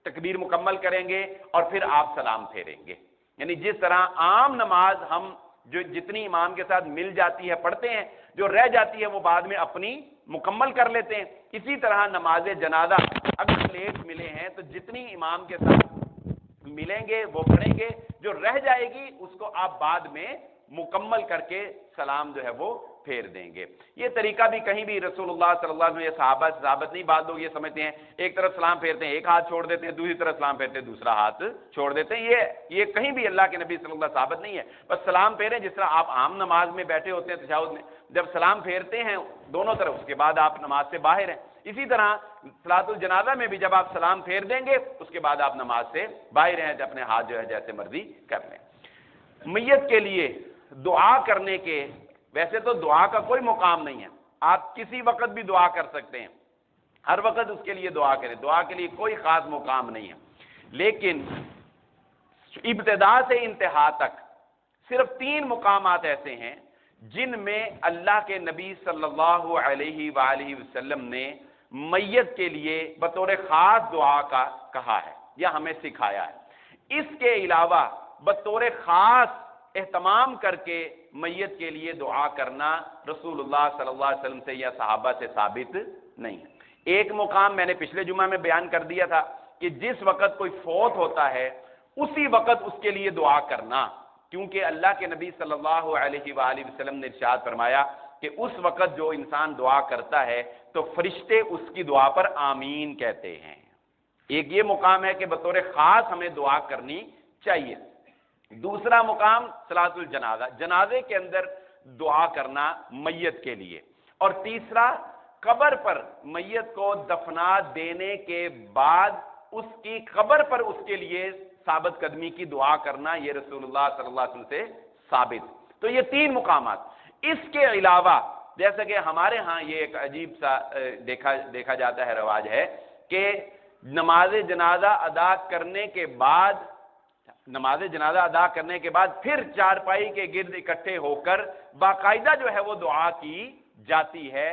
تکبیر مکمل کریں گے اور پھر آپ سلام پھیریں گے. یعنی جس طرح عام نماز ہم جو جتنی امام کے ساتھ مل جاتی ہے پڑھتے ہیں، جو رہ جاتی ہے وہ بعد میں اپنی مکمل کر لیتے ہیں۔ اسی طرح نماز جنازہ اگر لیٹ ملے ہیں تو جتنی امام کے ساتھ ملیں گے وہ پڑھیں گے، جو رہ جائے گی اس کو آپ بعد میں مکمل کر کے سلام جو ہے وہ پھیر دیں گے۔ یہ طریقہ بھی کہیں بھی رسول اللہ صلی اللہ علیہ وسلم یا صحابہ سے ثابت نہیں۔ بعض لوگ یہ سمجھتے ہیں ایک طرف سلام پھیرتے ہیں ایک ہاتھ چھوڑ دیتے ہیں، دوسری طرف سلام پھیرتے ہیں دوسرا ہاتھ چھوڑ دیتے ہیں، یہ کہیں بھی اللہ کے نبی صلی اللہ علیہ وسلم ثابت نہیں ہے۔ بس سلام پھیریں جس طرح آپ عام نماز میں بیٹھے ہوتے ہیں تشہد میں، جب سلام پھیرتے ہیں دونوں طرف اس کے بعد آپ نماز سے باہر ہیں، اسی طرح صلاۃ الجنازہ میں بھی جب آپ سلام پھیر دیں گے اس کے بعد آپ نماز سے باہر ہیں، اپنے ہاتھ جو ہے جیسے مرضی کر لیں۔ میت کے لیے دعا کرنے کے، ویسے تو دعا کا کوئی مقام نہیں ہے، آپ کسی وقت بھی دعا کر سکتے ہیں، ہر وقت اس کے لیے دعا کریں، دعا کے لیے کوئی خاص مقام نہیں ہے، لیکن ابتدا سے انتہا تک صرف 3 مقامات ایسے ہیں جن میں اللہ کے نبی صلی اللہ علیہ وآلہ وسلم نے میت کے لیے بطور خاص دعا کا کہا ہے یا ہمیں سکھایا ہے۔ اس کے علاوہ بطور خاص اہتمام کر کے میت کے لیے دعا کرنا رسول اللہ صلی اللہ علیہ وسلم سے یا صحابہ سے ثابت نہیں ہے۔ ایک مقام میں نے پچھلے جمعہ میں بیان کر دیا تھا کہ جس وقت کوئی فوت ہوتا ہے اسی وقت اس کے لیے دعا کرنا، کیونکہ اللہ کے نبی صلی اللہ علیہ وآلہ وسلم نے ارشاد فرمایا کہ اس وقت جو انسان دعا کرتا ہے تو فرشتے اس کی دعا پر آمین کہتے ہیں۔ ایک یہ مقام ہے کہ بطور خاص ہمیں دعا کرنی چاہیے۔ دوسرا مقام صلاۃ الجنازہ، جنازے کے اندر دعا کرنا میت کے لیے، اور تیسرا قبر پر میت کو دفنا دینے کے بعد اس کی قبر پر اس کے لیے ثابت قدمی کی دعا کرنا، یہ رسول اللہ صلی اللہ علیہ وسلم سے ثابت۔ تو یہ 3 مقامات۔ اس کے علاوہ جیسا کہ ہمارے ہاں یہ ایک عجیب سا دیکھا جاتا ہے، رواج ہے کہ نماز جنازہ ادا کرنے کے بعد پھر چارپائی کے گرد اکٹھے ہو کر باقاعدہ جو ہے وہ دعا کی جاتی ہے۔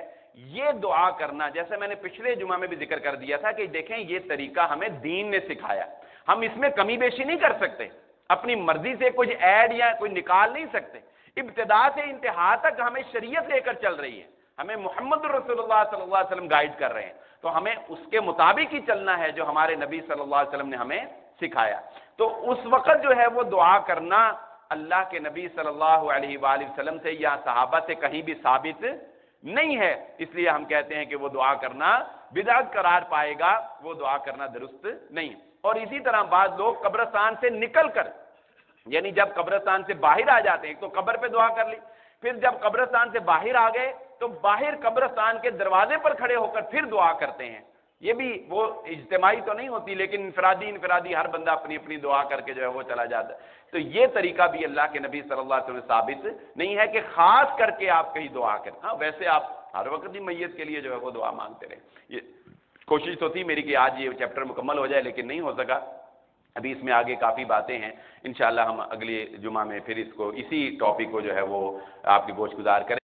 یہ دعا کرنا، جیسے میں نے پچھلے جمعہ میں بھی ذکر کر دیا تھا کہ دیکھیں یہ طریقہ ہمیں دین نے سکھایا، ہم اس میں کمی بیشی نہیں کر سکتے، اپنی مرضی سے کچھ ایڈ یا کوئی نکال نہیں سکتے۔ ابتدا سے انتہا تک ہمیں شریعت لے کر چل رہی ہے، ہمیں محمد رسول اللہ صلی اللہ علیہ وسلم گائیڈ کر رہے ہیں، تو ہمیں اس کے مطابق ہی چلنا ہے جو ہمارے نبی صلی اللہ علیہ وسلم نے ہمیں سکھایا۔ تو اس وقت جو ہے وہ دعا کرنا اللہ کے نبی صلی اللہ علیہ وآلہ وسلم سے یا صحابہ سے کہیں بھی ثابت نہیں ہے، اس لیے ہم کہتے ہیں کہ وہ دعا کرنا بدعت قرار پائے گا، وہ دعا کرنا درست نہیں۔ اور اسی طرح بعض لوگ قبرستان سے نکل کر، یعنی جب قبرستان سے باہر آ جاتے ہیں تو قبر پہ دعا کر لی، پھر جب قبرستان سے باہر آ گئے تو باہر قبرستان کے دروازے پر کھڑے ہو کر پھر دعا کرتے ہیں۔ یہ بھی وہ اجتماعی تو نہیں ہوتی، لیکن انفرادی ہر بندہ اپنی اپنی دعا کر کے جو ہے وہ چلا جاتا ہے۔ تو یہ طریقہ بھی اللہ کے نبی صلی اللہ علیہ وسلم ثابت نہیں ہے کہ خاص کر کے آپ کہیں دعا کریں۔ ہاں ویسے آپ ہر وقت ہی میت کے لیے جو ہے وہ دعا مانگتے رہیں۔ یہ کوشش ہوتی میری کہ آج یہ چیپٹر مکمل ہو جائے، لیکن نہیں ہو سکا، ابھی اس میں آگے کافی باتیں ہیں، انشاءاللہ ہم اگلے جمعہ میں پھر اس کو اسی ٹاپک کو جو ہے وہ آپ کی گوش گزار کریں۔